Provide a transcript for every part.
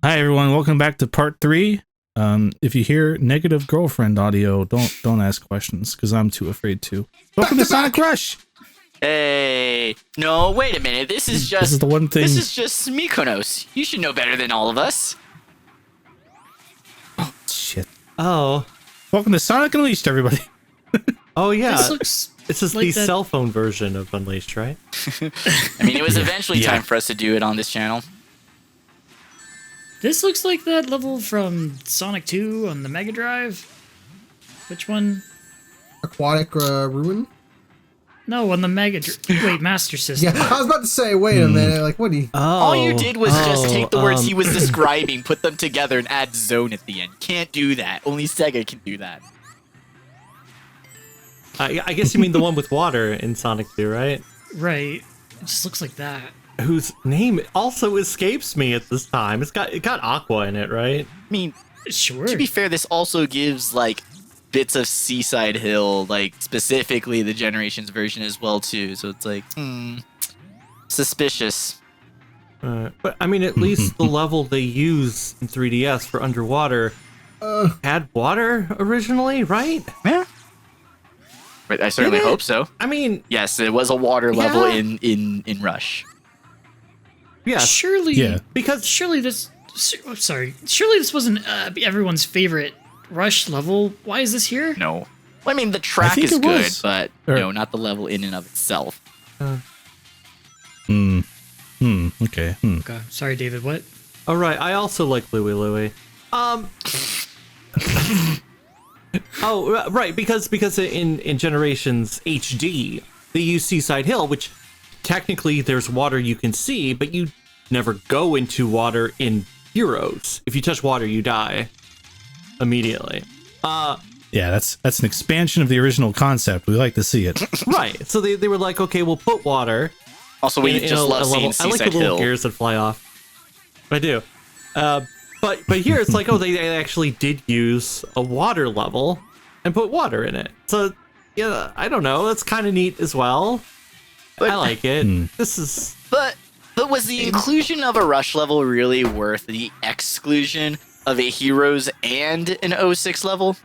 Hi everyone, welcome back to part 3. If you hear negative girlfriend audio, don't ask questions because I'm too afraid to. Welcome to Sonic Rush. Hey, no, wait a minute. This is just the one thing. This is just Mykonos. You should know better than all of us. Oh shit! Oh, Welcome to Sonic Unleashed, everybody. oh yeah. This is like the that- cell phone version of Unleashed, right? I mean, it was eventually Yeah. time for us to do it on this channel. This looks like that level from Sonic 2 on the Mega Drive. Which one? Aquatic Ruin? No, on the Wait, Master System. Yeah, I was about to say, wait a minute, like, what do you... All you did was just take the words he was describing, put them together, and add zone at the end. Can't do that. Only Sega can do that. I guess you mean the one with water in Sonic 2, right? Right. It just looks like that. Whose name also escapes me at this time. It got Aqua in it, right? I mean, Sure. to be fair, this also gives, like, bits of Seaside Hill, like, specifically the Generations version as well, too. So it's like, suspicious. But I mean, at least the level they use in 3DS for underwater had water originally, right? Yeah. But I certainly Did it? hope so. I mean, Yes, it was a water level Yeah. in Rush. yeah, Surely. Yeah. because Surely this. Sorry. Surely this wasn't everyone's favorite Rush level. Why is this here? No. Well, I mean, the track think is it good, was. but Or- no, not the level in and of itself. Okay. Okay. Sorry, David. What? all right, I also like Louie Louie. Oh, right, because in Generations HD, they use Seaside Hill, which technically there's water you can see, but you never go into water in Heroes. If you touch water, you die immediately. Yeah, that's an expansion of the original concept. We like to see it. Right, so they were like, okay, we'll put water Also, we in just a love level. seeing I like the Seaside little Hill. gears that fly off. I do. But here it's like, oh, they actually did use a water level and put water in it. So yeah, I don't know. That's kind of neat as well. I like it. This is But was the inclusion of a Rush level really worth the exclusion of a Heroes and an 06 level?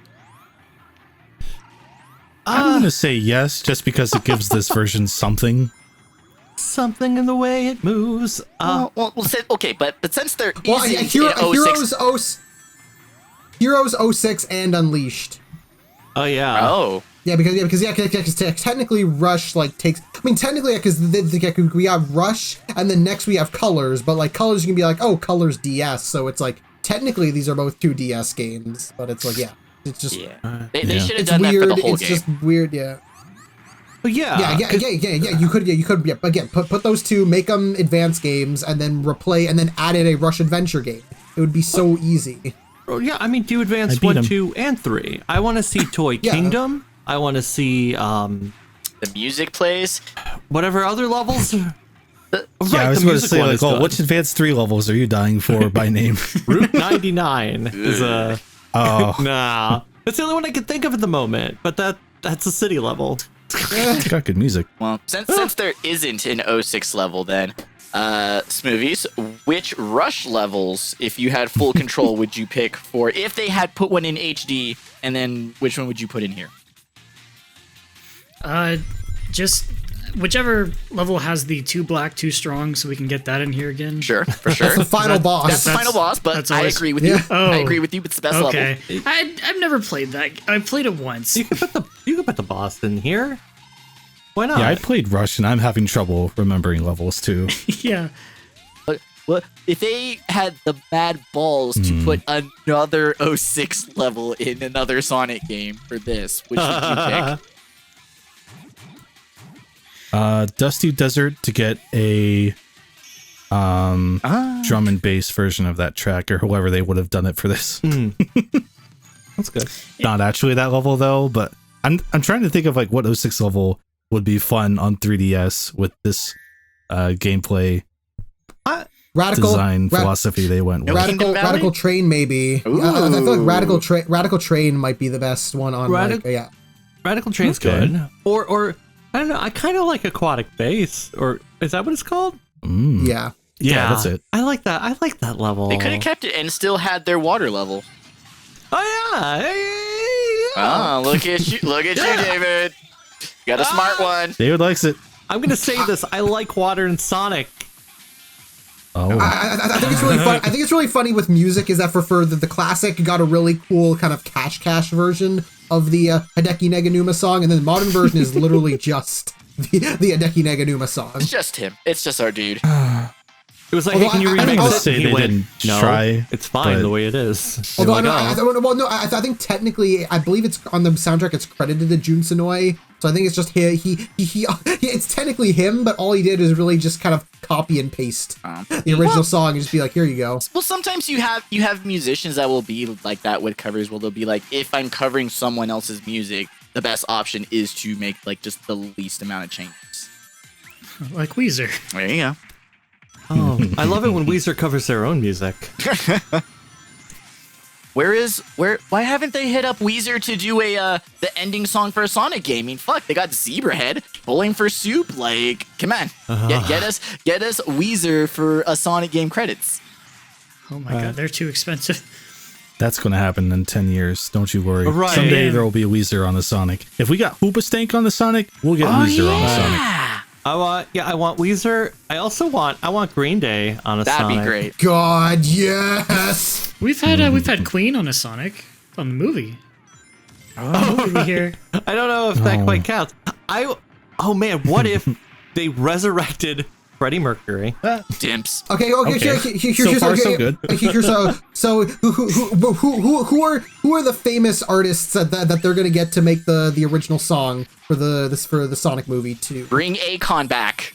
I'm gonna say yes, just because it gives this version something. something in the way it moves. Okay, but since there Well, isn't an 06... Heroes 06 and Unleashed. Oh yeah. Oh. Yeah, because technically Rush, like, takes... I mean, technically, because we have Rush, and then next we have Colors, but, like, Colors, you can be like, oh, Colors DS, so it's like, technically these are both 2 DS games, but it's like, yeah. It's just... Yeah. They Yeah. should have It's done weird, that for the whole it's game. just weird, yeah. But yeah. You could, yeah. Again, put those two, make them advanced games, and then replay, and then add in a Rush adventure game. It would be so easy. Oh, yeah. I mean, do I Advance beat 1, 'em. 2, and 3. I want to see Toy Yeah. Kingdom. I want to see The music plays. whatever other levels. Yeah, I was going to say, like, oh, which Advanced 3 levels are you dying for by name? Route 99 is a... Oh, Nah. That's the only one I can think of at the moment, but that's a city level. it's got good music. Well, since there isn't an 06 level, then, Smoothies, which Rush levels, if you had full control, would you pick for if they had put one in HD, and then which one would you put in here? Just whichever level has the 2 black, 2 strong, so we can get that in here again. Sure, for sure. That's the final boss. That's the final boss, but that's I always- agree with Yeah. you. Oh. I agree with you. It's the best Okay. level. I've never played that. I played it once. You can put the boss in here. Why not? Yeah, I played Rush, and I'm having trouble remembering levels too. Yeah. But well, if they had the bad balls to put another 06 level in another Sonic game for this, which would you pick? Dusty Desert to get a drum and bass version of that track, or however they would have done it for this. That's good. Not actually that level though, but I'm trying to think of like what 06 level would be fun on 3DS with this gameplay design philosophy they went with. Kingdom Valley? Radical Train, maybe. I feel like Radical Train might be the best one on, yeah. Radical Train's Okay. good. Or I don't know. I kind of like Aquatic Base. Or is that what it's called? Yeah. Yeah, that's it. I like that. I like that level. They could have kept it and still had their water level. Oh yeah. Oh, look at you, David. You got a smart one. David likes it. I'm gonna say this. I like water in Sonic. Oh, I think it's really fun. I think it's really funny with music is that for the classic got a really cool kind of cash version of the Hideki Naganuma song, and then the modern version is literally just the Hideki Naganuma song. It's just him. It's just our dude. It was like, Although hey, can you I remix don't it? say And he they went, didn't no, try, it's fine but- the way it is. Although You're like, oh. I think technically, I believe it's on the soundtrack. It's credited to Jun Sonoe, so I think it's just he it's technically him, but all he did is really just kind of copy and paste the original song and just be like, here you go. Well, sometimes you have musicians that will be like that with covers. Where they'll be like, if I'm covering someone else's music, the best option is to make like just the least amount of changes. Like Weezer. There you go. Oh, I love it when Weezer covers their own music. Why haven't they hit up Weezer to do the ending song for a Sonic game? I mean, fuck, they got Zebrahead, Bowling for Soup. Like, come on, get us Weezer for a Sonic game credits. Oh my god, they're too expensive. that's going to happen in 10 years. Don't you worry. Right. Someday Yeah. there will be a Weezer on the Sonic. If we got Hoobastank on the Sonic, we'll get Weezer on the Sonic. I want Weezer. I want Green Day on a That'd Sonic. be great. God, yes. We've had Queen on a Sonic on the movie. Oh, movie here. I don't know if that Oh. quite counts. Oh man, what if they resurrected Freddie Mercury? Dimps. Okay. So far, so good. So who are the famous artists that they're gonna get to make the original song for the Sonic movie too? Bring Akon back.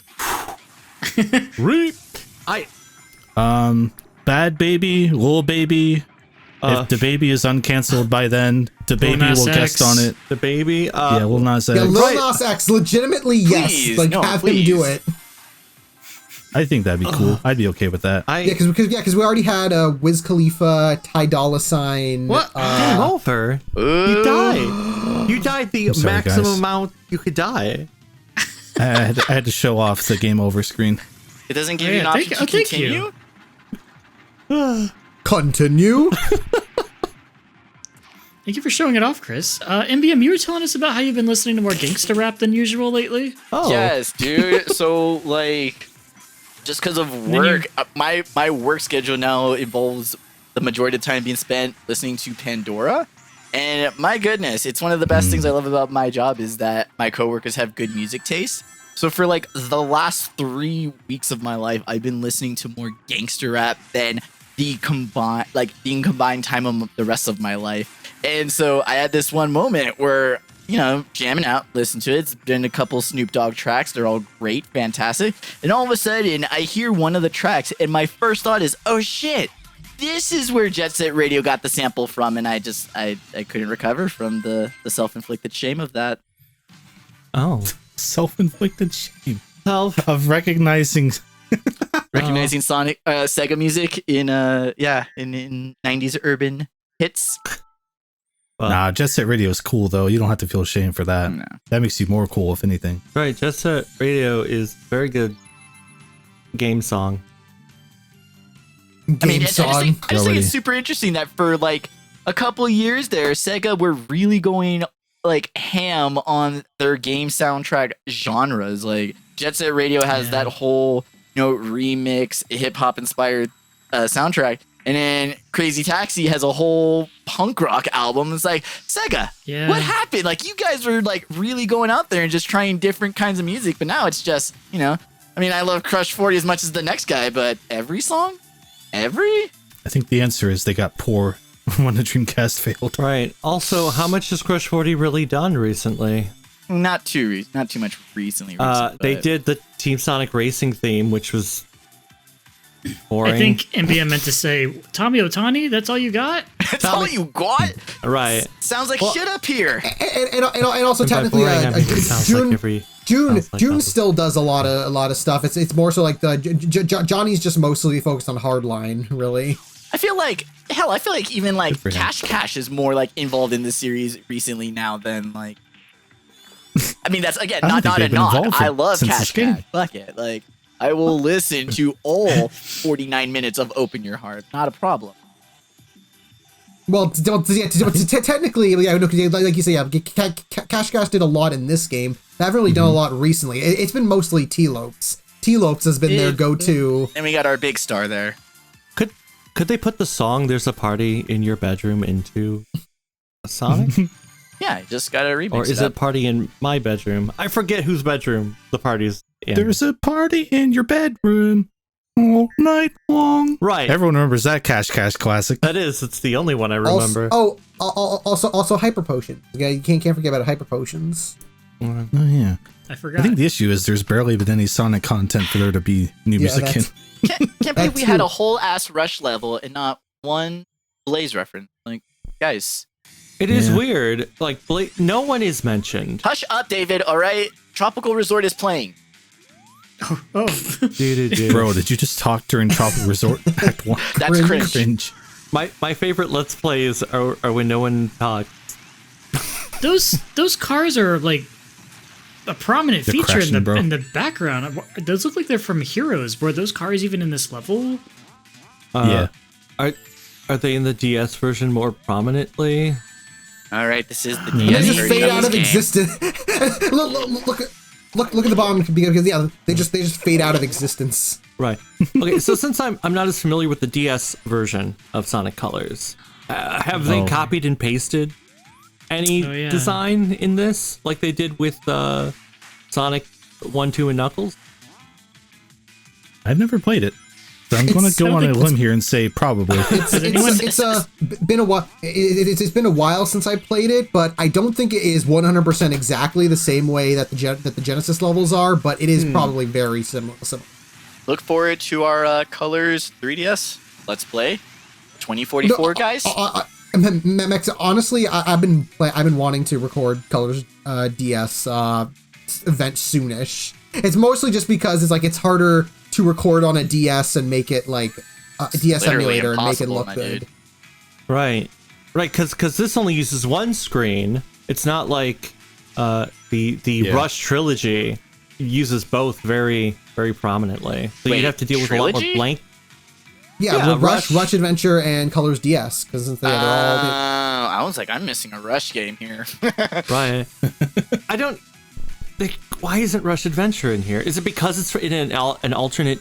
Bad Baby, Lil Baby. If the baby is uncanceled by then, the baby Nas will X. guest on it. The baby. Yeah, Lil Nas X. Yeah, Lil Right. Nas X, legitimately yes. Please, Like no, have him do please. it. I think that'd be cool. I'd be okay with that. Yeah, because we already had Wiz Khalifa, Ty Dolla $ign. What? Game over. You died. You died the sorry, maximum guys. amount you could die. I had to show off the game over screen. It doesn't give Oh, you an yeah, option to thank continue. you. Continue. Thank you for showing it off, Chris. MBM, you were telling us about how you've been listening to more gangsta rap than usual lately. Oh. Yes, dude. So like, just because of work, my work schedule now involves the majority of the time being spent listening to Pandora. And my goodness, it's one of the best things I love about my job is that my coworkers have good music taste. So for like the last 3 weeks of my life, I've been listening to more gangster rap than the combined time of the rest of my life. And so I had this one moment where, you know, jamming out, listen to it. It's been a couple Snoop Dogg tracks. They're all great, fantastic. And all of a sudden, I hear one of the tracks, and my first thought is, oh shit, this is where Jet Set Radio got the sample from. And I couldn't recover from the self-inflicted shame of that. Oh. Self-inflicted shame Self. of recognizing. Recognizing Sonic, Sega music in 90s urban hits. Nah, Jet Set Radio is cool though. You don't have to feel shame for that. No. That makes you more cool, if anything. Right. Jet Set Radio is very good game song. I mean, Game I just song. think Already. it's super interesting that for like a couple years there, Sega were really going like ham on their game soundtrack genres. Like Jet Set Radio has that whole, you know, remix hip hop inspired soundtrack, and then Crazy Taxi has a whole punk rock album. It's like, Sega, Yeah. what happened? Like you guys were like really going out there and just trying different kinds of music, but now it's just, you know, I mean, I love Crush 40 as much as the next guy, but every song? Every? I think the answer is they got poor when the Dreamcast failed. Right. Also, how much has Crush 40 really done recently? Not too much recently. They but- did the Team Sonic Racing theme, which was boring. I think MBM meant to say, Tommy Otani, that's all you got? That's all you got? Right. Sounds like shit up here. And also And by technically, boring, I mean, it sounds June like every- June sounds like June other- still does a lot of stuff. It's more so like the Johnny's just mostly focused on Hardline, really. I feel like even like for him. Cash is more like involved in the series recently now than like. I mean, that's again I don't not think a they've been knock. involved I love since Cash this game. Fuck it, like I will listen to all 49 minutes of Open Your Heart. Not a problem. Well, technically, yeah, no, like you say, yeah, Cash Cash did a lot in this game. They haven't really done a lot recently. It's been mostly T-Lopes. T-Lopes has been their go-to. And we got our big star there. Could they put the song "There's a Party in Your Bedroom" into Sonic? Yeah, I just got to remix Or is it "Party in My Bedroom"? I forget whose bedroom the party's in. There's a party in your bedroom all night long. Right. Everyone remembers that Cash Cash classic. That is. It's the only one I remember. Also Hyper Potion. Yeah, you can't forget about Hyper Potions. Oh yeah. I forgot. I think the issue is there's barely been any Sonic content for there to be new music in. Can't believe we That's had true. a whole ass Rush level and not one Blaze reference. Like, guys, It is Yeah. weird. Like, no one is mentioned. hush up, David. All right, Tropical Resort is playing. Oh, Bro, did you just talk during Tropical Resort Act 1? That's cringe. Cringe. My favorite Let's Plays are when no one talks. those cars are like a prominent They're feature crashing, bro. in the background. Those look like they're from Heroes. Were those cars even in this level? Yeah. Are they in the DS version more prominently? All right, this is the They DS just version fade out this of game. existence. look at the bottom because yeah, they just fade out of existence. Right. Okay, so since I'm not as familiar with the DS version of Sonic Colors, have they Oh. copied and pasted any Oh, yeah. design in this, like they did with Sonic 1, 2, and Knuckles? I've never played it. So I'm going to go on a limb here and say probably. Been a while. It's been a while since I played it, but I don't think it is 100% exactly the same way that the Genesis levels are. But it is probably very similar. Look forward to our Colors 3DS Let's Play 2044, guys. Mex, honestly, I've been wanting to record Colors DS event soonish. It's mostly just because it's harder to record on a DS and make it like a DS Literally emulator and make it impossible, look my good. dude. Right, because this only uses one screen. It's not like the Rush trilogy uses both very, very prominently. So Wait, you'd have to deal with a lot more trilogy? blank. Yeah, Yeah, well, Rush Rush Adventure and Colors DS because they're all. I was like, I'm missing a Rush game here. Right. I don't. Why isn't Rush Adventure in here? Is it because it's in an alternate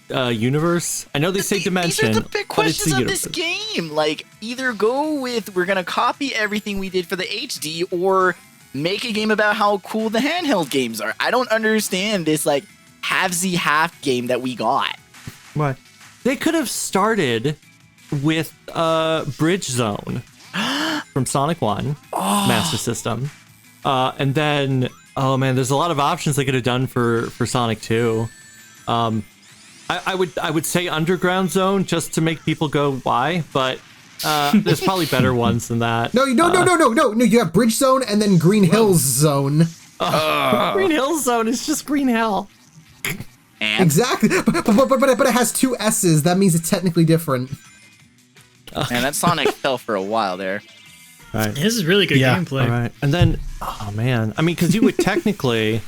universe? I know they say dimension, These are the big but it's questions the of this universe. game. Like, either go with we're gonna copy everything we did for the HD, or make a game about how cool the handheld games are. I don't understand this like halvesy half game that we got. Right. They could have started with Bridge Zone from Sonic 1 Master System, and then there's a lot of options they could have done for Sonic 2. I would say Underground Zone just to make people go why, but there's probably better ones than that. No, you have Bridge Zone and then Green Hills Zone. Green Hill Zone is just Green Hell. And Exactly, but it has two S's. That means it's technically different. man, that Sonic fell for a while there. Right. This is really good Yeah, gameplay. All right. And then, oh man, I mean, because you would technically,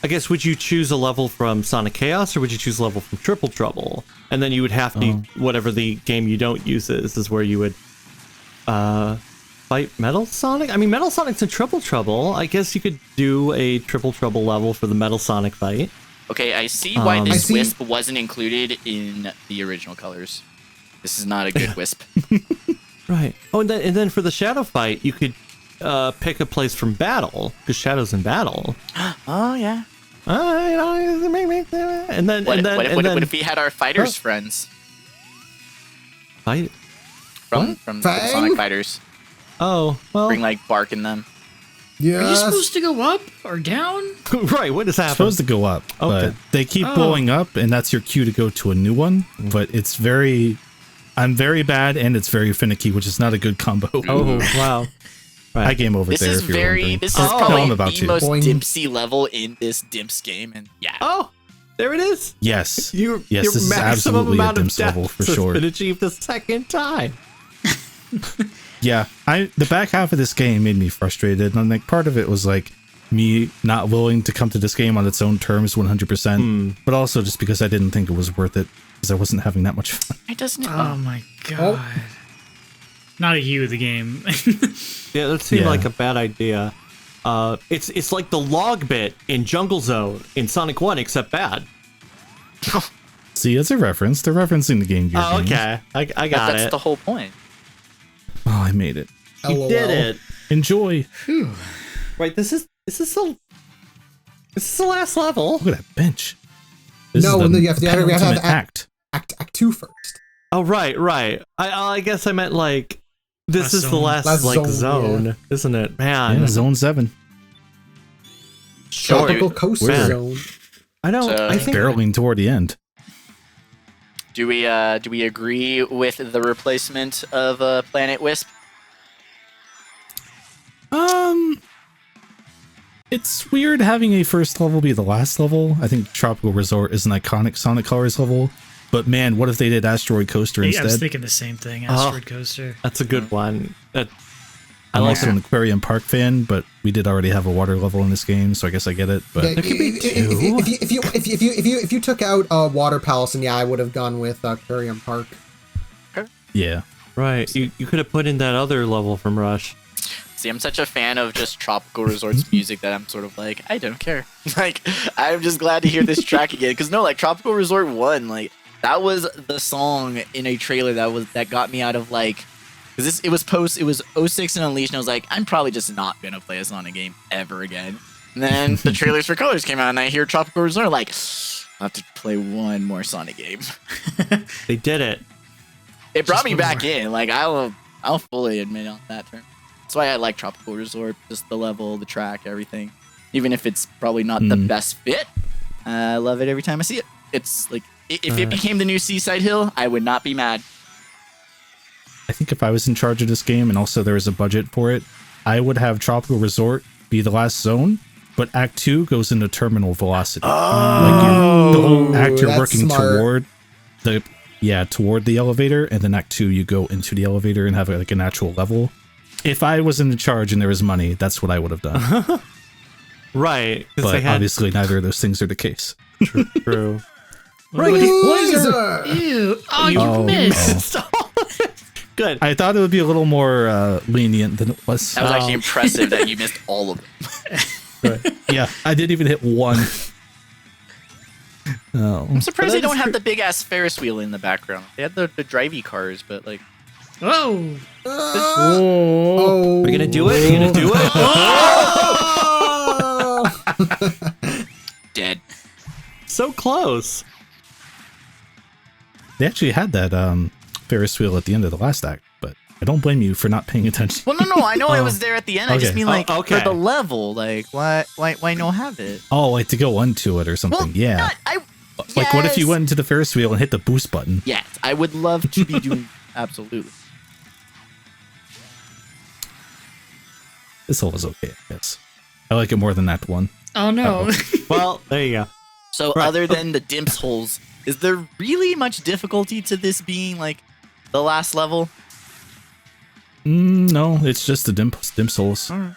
I guess, would you choose a level from Sonic Chaos or would you choose a level from Triple Trouble? And then you would have to, whatever the game you don't use is where you would fight Metal Sonic. I mean, Metal Sonic's in Triple Trouble. I guess you could do a Triple Trouble level for the Metal Sonic fight. Okay, I see why I this see- Wisp wasn't included in the original Colors. This is not a good Wisp. Right. Oh, and then for the Shadow fight, you could pick a place from Battle because Shadow's in Battle. Oh yeah. And then What and if we had our fighters friends fight? from Fang? Sonic Fighters? Oh well, Bring like bark in them. Are you Yes. supposed to go up or down? right. What is happening? Supposed to go up, Okay. but they keep blowing up, and that's your cue to go to a new one. But it's I'm very bad, and it's very finicky, which is not a good combo. Oh wow! I game over This there. is if you're very. wondering. This is No, probably I'm about the to. most Boing. Dimpsy level in this Dimps game, and yeah. Oh, there it is. Yes, Your this is maximum absolutely a amount of Dimps level deaths for has sure. been achieved a second time. Yeah, the back half of this game made me frustrated. And like part of it was like, me not willing to come to this game on its own terms 100%, but also just because I didn't think it was worth it because I wasn't having that much fun. It doesn't. Oh my god. Not a you, the game. Yeah, that seemed Yeah. like a bad idea. It's like the log bit in Jungle Zone in Sonic 1, except bad. See, it's a reference. They're referencing the Game Gear Oh, games. okay. I got That's it. the whole point. Oh, I made it. You did it. Enjoy. Right, this is the last level. Look at that bench. This No, is the you have to have penultimate the act. Act 2 first. Oh, right. I guess I meant like this Last is the zone. last Last like zone, zone, isn't it? Man, Yeah, Zone 7. Tropical Coast Where? Zone. I don't. So- I think Barreling toward the end. Do we agree with the replacement of Planet Wisp? It's weird having a first level be the last level. I think Tropical Resort is an iconic Sonic Colors level. But man, what if they did Asteroid Coaster I was instead? thinking the same thing. Asteroid Coaster. that's a good one. I I'm like also an Aquarium Park fan, but we did already have a water level in this game, so I guess I get it. But Yeah, There could be if you took out Water Palace, and yeah, I would have gone with Aquarium Park. yeah. right. You could have put in that other level from Rush. See, I'm such a fan of just Tropical Resort's music that I'm sort of like, I don't care. Like, I'm just glad to hear this track again. Because no, like Tropical Resort 1, like that was the song in a trailer that got me out of like, because it was 06 and Unleashed, and I was like, I'm probably just not gonna play a Sonic game ever again. And then the trailers for Colors came out, and I hear Tropical Resort, like, I'll have to play one more Sonic game. They did it. It brought Just me one back more. in. Like I'll fully admit on that term. That's why I like Tropical Resort. Just the level, the track, everything. Even if it's probably not the best fit, I love it every time I see it. It's like if it became the new Seaside Hill, I would not be mad. I think if I was in charge of this game and also there was a budget for it, I would have Tropical Resort be the last zone, but Act 2 goes into terminal velocity. The whole act you're that's working smart. toward the elevator, and then Act 2 you go into the elevator and have like an actual level. If I was in charge and there was money, that's what I would have done. Right. 'Cause But they had obviously neither of those things are the case. true. Laser! Ew. Oh, you Oh, missed. Good. I thought it would be a little more lenient than it was. That was actually impressive that you missed all of them. Yeah, I didn't even hit one. Oh. I'm surprised But they don't that's have the big ass Ferris wheel in the background. They had the drivey cars, but like Whoa. Oh. Are you gonna do it? Are you gonna do it? dead. So close. They actually had that Ferris wheel at the end of the last act, but I don't blame you for not paying attention. Well, no, I know it was there at the end. I just Okay. mean like Oh, okay. for the level, like why no have it? Oh, like to go onto it or something. Well, yeah. not- I Like, what if you yes. went into the Ferris wheel and hit the boost button? Yes, I would love to be doing absolutely. This hole is okay, I guess. I like it more than Act 1. Oh no. Well, there you go. So Right. other than the dimps holes, is there really much difficulty to this being like the last level? No, it's just the dim souls. Fair.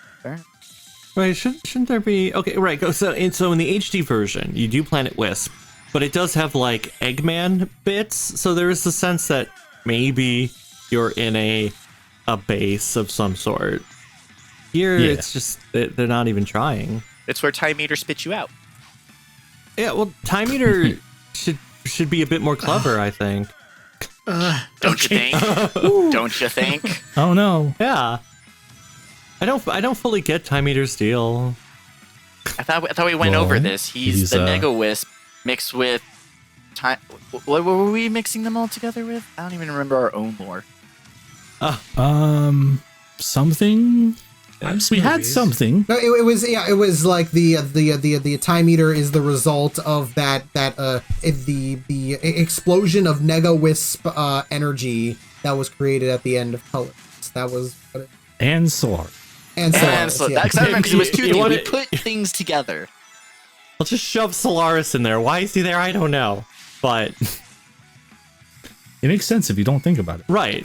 Right? Shouldn't there be? Okay, right. So in the HD version, you do Planet Wisp, but it does have like Eggman bits. So there is the sense that maybe you're in a base of some sort. Here, Yeah. it's just they're not even trying. It's where Time Eater spits you out. Yeah, well, Time Eater should be a bit more clever, I think. Don't you think? Don't you think? Oh no. Yeah. I don't fully get Time Eater's deal. I thought we went Well, over this. He's he's, the Nega Wisp mixed with time. What were we mixing them all together with? I don't even remember our own lore. Something? I'm We had Smoothies. something. No, it was like the Time Eater is the result of the explosion of Nega Wisp energy that was created at the end of Colors. That was what it, And Solar. and And Solaris, so yeah. that's because it was two You things. want We it- put things together. I'll just shove Solaris in there. Why is he there? I don't know. But It makes sense if you don't think about it. right.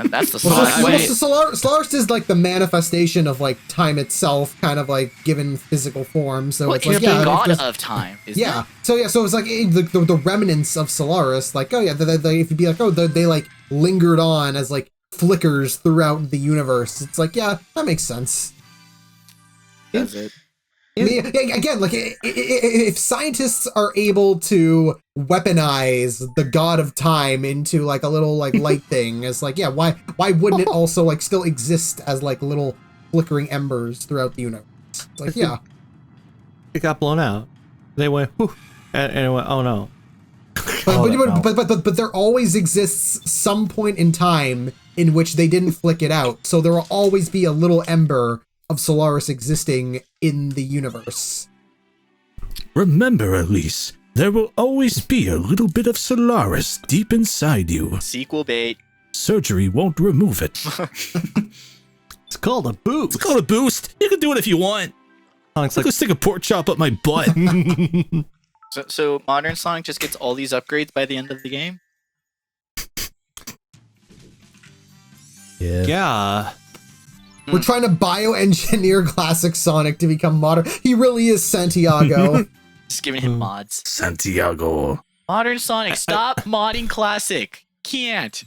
That's the Well, song. Solaris is like the manifestation of like time itself, kind of like given physical form. So Well, it's it's like, the yeah, god just- of time. Isn't yeah. it? So it's like the remnants of Solaris. Like, oh yeah, if you'd be like, oh, they like lingered on as like flickers throughout the universe. It's like, yeah, that makes sense. Does it? I mean, again, like if scientists are able to weaponize the god of time into like a little like light thing, it's like, yeah, why wouldn't it also like still exist as like little flickering embers throughout the universe? It's like, yeah, It got blown out. They went, whew, and it went, oh no. but there always exists some point in time in which they didn't flick it out, so there will always be a little ember of Solaris existing in the universe. Remember, Elise, there will always be a little bit of Solaris deep inside you. Sequel bait. Surgery won't remove it. It's called a boost. It's called a boost. You can do it if you want. Sonic's Like, like, go stick a pork chop up my butt. So modern Sonic just gets all these upgrades by the end of the game. yeah. We're trying to bioengineer classic Sonic to become modern. He really is Santiago. Just giving him mods. Santiago. Modern Sonic, stop modding classic. Can't.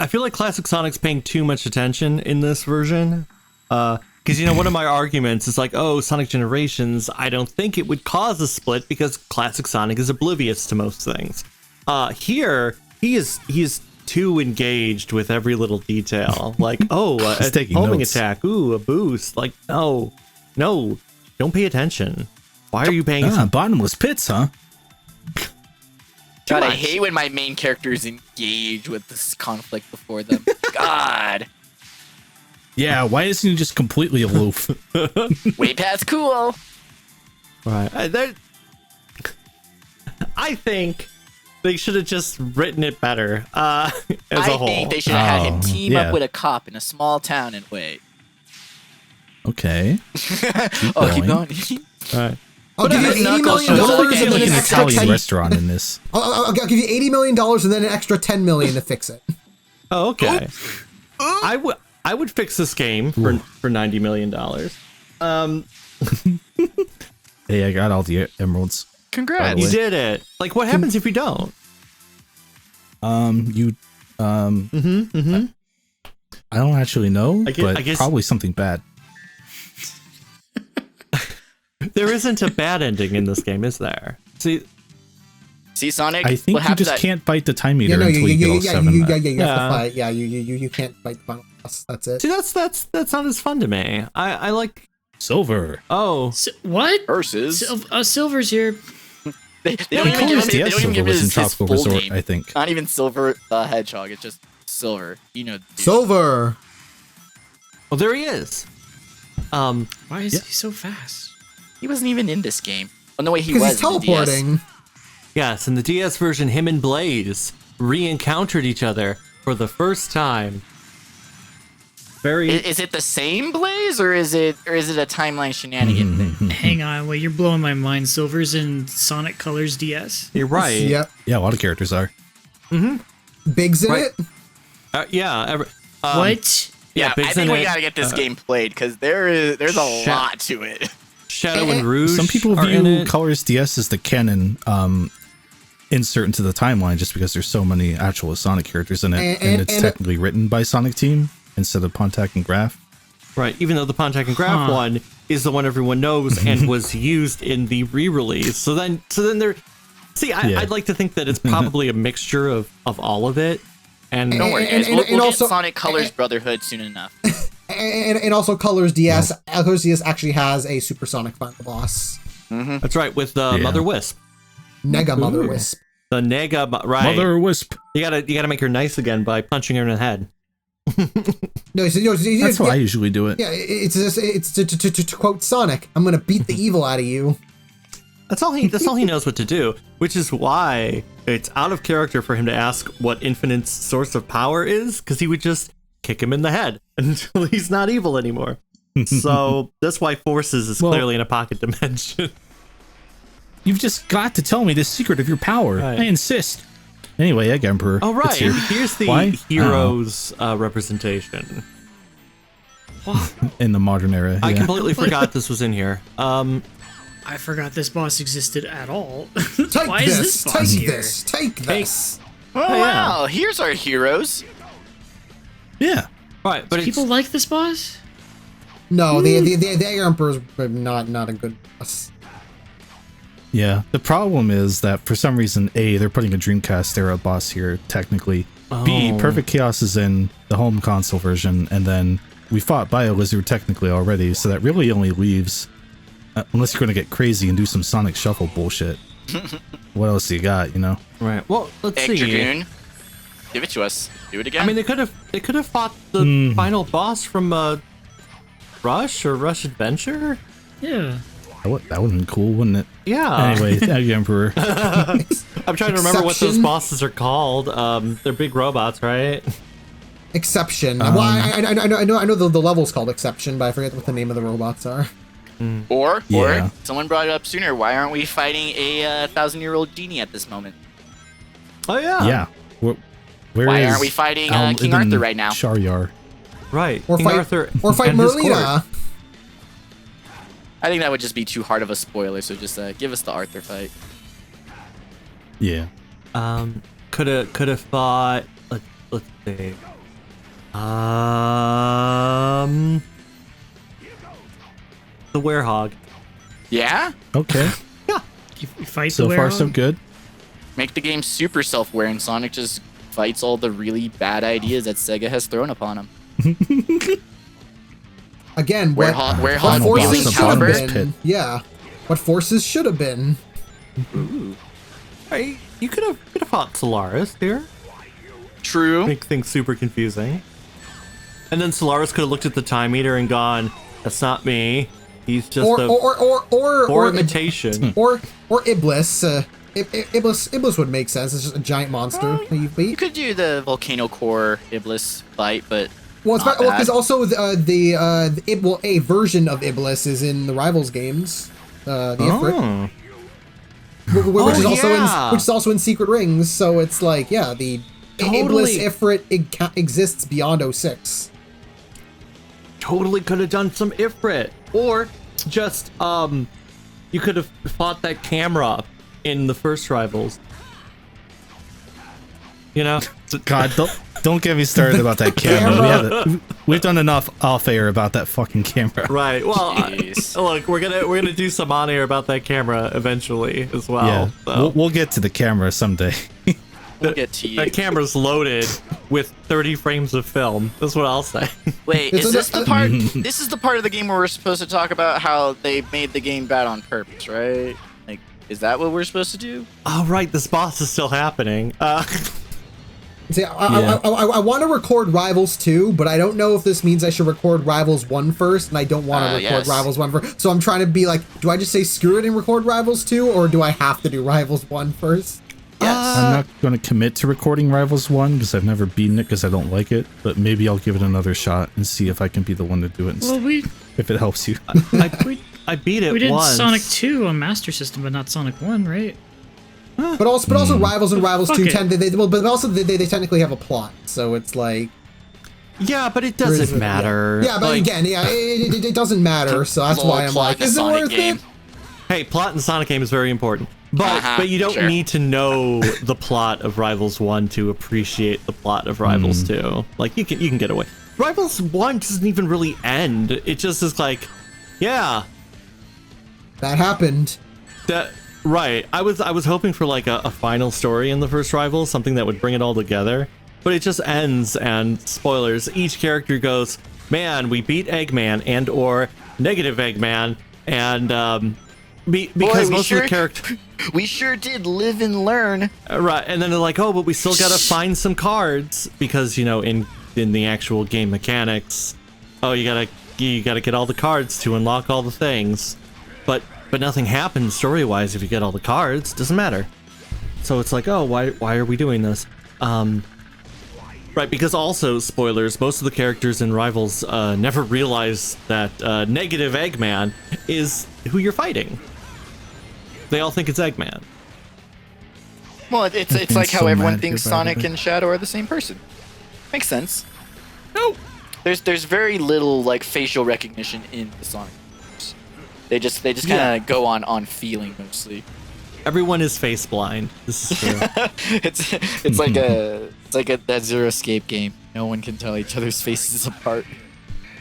I feel like Classic Sonic's paying too much attention in this version. Because, you know, one of my arguments is like, oh, Sonic Generations, I don't think it would cause a split because Classic Sonic is oblivious to most things. Here, he is too engaged with every little detail. Like, oh, He's a taking homing notes. attack, ooh, a boost. Like, no, don't pay attention. Why are you paying attention? Bottomless pits, huh? God, I much. hate when my main characters engage with this conflict before them. God. Yeah, why isn't he just completely aloof? Way past cool. Right. I think they should have just written it better as a I whole. think they should have had him Oh, team yeah. up with a cop in a small town and wait. Okay. Oh, keep going. going. Right. I'll give you $80 Knuckles million shows up and again. then Like an an extra Italian 10. restaurant in this. I'll give you $80 million and then an extra $10 million to fix it. Oh, okay. I would fix this game for $90 million. Hey, I got all the emeralds. Congrats. You did it. Like, what happens if you don't? I don't actually know, I but guess- probably something bad. There isn't a bad ending in this game, is there? See, See, Sonic? I think what you happens just can't bite the time meter Yeah, no, until you get all you seven. have back. to Yeah. fight. Yeah, you can't fight the final boss. That's it. see, that's not as fun to me. I like. Silver. Oh, What? versus. Silver's here. They Yeah, don't even give Colors him, they DS don't even Silver give was in his Tropical full Resort, name. I think. Not even Silver the Hedgehog. It's just Silver. You know. the dude. Silver. well, there he is. Why is he so fast? He wasn't even in this game. Oh no, wait, he Because was. he's in the DS. teleporting. Yes, in the DS version, him and Blaze re-encountered each other for the first time. Very. Is it the same Blaze or is it a timeline shenanigan thing? Hang on, wait, you're blowing my mind. Silver's in Sonic Colors DS. You're right. Yep. Yeah, a lot of characters are. Big's in Right. it. Yeah. What? Yeah, I Big's think in we it. gotta get this game played because there's a lot to it. Shadow and Rouge. Some people are in view it. Colors DS as the canon insert into the timeline just because there's so many actual Sonic characters in it, and it's and- technically written by Sonic Team instead of Pontac and Graph. Right, even though the Pontac and Graph one is the one everyone knows and was used in the re-release. So then there. See, Yeah. I'd like to think that it's probably a mixture of all of it. And Don't worry, guys. And- We'll and get also- Sonic Colors Brotherhood soon enough. And also Colors DS. Colors DS actually has a supersonic final boss. that's right, with the Yeah. Mother Wisp, Nega Mother Wisp. the Nega. Right, Mother Wisp. you gotta make her nice again by punching her in the head. No, That's how I usually do it. Yeah, it's to quote Sonic. I'm gonna beat the evil out of you. That's all he knows what to do, which is why it's out of character for him to ask what Infinite's source of power is, because he would just kick him in the head until he's not evil anymore. So that's why Forces is Well- clearly in a pocket dimension. You've just got to tell me the secret of your power. Right. I insist. Anyway, Egg Emperor. Oh, it's right. here. Here's the Why? heroes representation. In the modern era. I yeah. completely forgot this was in here. I forgot this boss existed at all. Take Why is this boss take here? this, take this. Oh, yeah. wow, here's our heroes. Yeah. Right, but People like this boss? No, the Egg Emperor's not a good boss. Yeah. The problem is that for some reason, A, they're putting a Dreamcast era boss here, technically. B, Oh. Perfect Chaos is in the home console version, and then we fought BioLizard technically already, so that really only leaves, unless you're going to get crazy and do some Sonic Shuffle bullshit. What else you got, you know? right. Well, let's Egg see. Dragoon. Give it to us. Do it again. I mean, they could have fought the final boss from Rush or Rush Adventure. Yeah. That would have been cool, wouldn't it? Yeah. Anyway, Egg Emperor. I'm trying to remember what those Exception. bosses are called. They're big robots, right? Exception. Well, I know the level's called Exception, but I forget what the name of the robots are. or Yeah. someone brought it up sooner. Why aren't we fighting a 1,000-year-old genie at this moment? Oh yeah. Yeah. Where Why is aren't we fighting Al King Ibn Arthur right now? Sharyar? Right. Or King fight Arthur fight and his Merlina. court. I think that would just be too hard of a spoiler. So just give us the Arthur fight. Yeah. Could have fought. Let's see. The Werehog. Yeah. Okay. You fight So the far, so werewolf? good. Make the game super self-aware, and Sonic just fights all the really bad ideas that Sega has thrown upon him. Again, Where what Hog Final boss wielding of should have Bottomless Caliber. Pit. been. Yeah. What forces should have been. Hey, you could have fought Solaris here. True. Make things super confusing. And then Solaris could have looked at the time meter and gone, "That's not me. He's just Or a or poor imitation." or Iblis. Iblis would make sense. It's just a giant monster that you You beat. could do the Volcano Core Iblis fight, but Well, it's not because bad. also a version of Iblis is in the Rivals games. The Ifrit, which is also yeah. which is also in Secret Rings. So it's like, yeah, the Iblis Totally. Ifrit exists beyond 06. Totally could have done some Ifrit, or just you could have fought that camera in the first Rivals. You know, God, don't get me started about that camera. We've done enough off air about that fucking camera. right? Well, Jeez. look, we're gonna do some on air about that camera eventually as well. Yeah, so. we'll get to the camera someday. We'll get to you. That camera's loaded with 30 frames of film. That's what I'll say. Wait, It's is a- this the part? This is the part of the game where we're supposed to talk about how they made the game bad on purpose, right? Like, is that what we're supposed to do? Oh, right, this boss is still happening. See, Yeah. I want to record Rivals 2, but I don't know if this means I should record Rivals 1 first, and I don't want to record yes. Rivals 1 first. So I'm trying to be like, do I just say screw it and record Rivals 2, or do I have to do Rivals 1 first? Yes. I'm not going to commit to recording Rivals 1 because I've never beaten it because I don't like it, but maybe I'll give it another shot and see if I can be the one to do it Well, instead, if it helps you. I beat it we did once. Sonic 2 on Master System, but not Sonic 1, right? But also Rivals and Rivals Fuck 2 it. tend but also they technically have a plot, so it's like Yeah, but it there is doesn't a- matter. Yeah, but Like, again, it doesn't matter, so that's Lol, why I'm plot like, in a is it Sonic worth game. it? hey, plot in Sonic game is very important. But Uh-huh, but you don't sure. need to know the plot of Rivals 1 to appreciate the plot of Rivals 2. Like you can get away. Rivals 1 doesn't even really end. It just is like, yeah, That happened. that right. I was hoping for like a final story in the first Rivals, something that would bring it all together. But it just ends, and spoilers, each character goes, man, we beat Eggman and or negative Eggman, and because Boy, we most of sure- the characters We sure did live and learn. right, and then they're like, oh, but we still gotta find some cards because, you know, in the actual game mechanics, oh, you gotta get all the cards to unlock all the things, but nothing happens story wise if you get all the cards. Doesn't matter. So it's like, oh, why are we doing this? Right, because also, spoilers, most of the characters in Rivals never realize that negative Eggman is who you're fighting. They all think it's Eggman. Well, it's being like how so everyone mad thinks here, by the Sonic way. and Shadow are the same person. Makes sense. No, there's very little like facial recognition in the Sonic universe. They just kind of go on feeling mostly. Everyone is face blind. This is true. It's like that Zero Escape game. No one can tell each other's faces apart.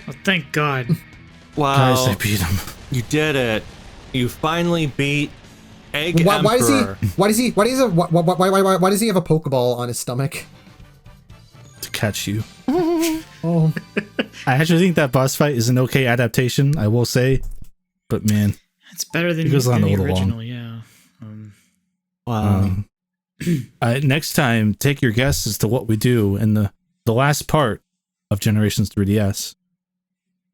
Well, thank God. Guys, I Wow, beat him. you did it. You finally beat Egg Why does he? Emperor. Why does he have a Pokeball on his stomach? To catch you. Oh, I actually think that boss fight is an okay adaptation, I will say. But man, It's better than It goes on the a little long. original, yeah. Wow. next time, take your guess as to what we do in the last part of Generations 3DS.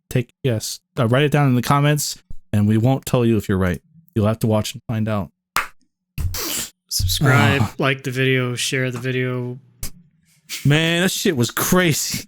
Take a guess. Write it down in the comments, and we won't tell you if you're right. You'll have to watch and find out. Subscribe, like the video, share the video. Man, that shit was crazy.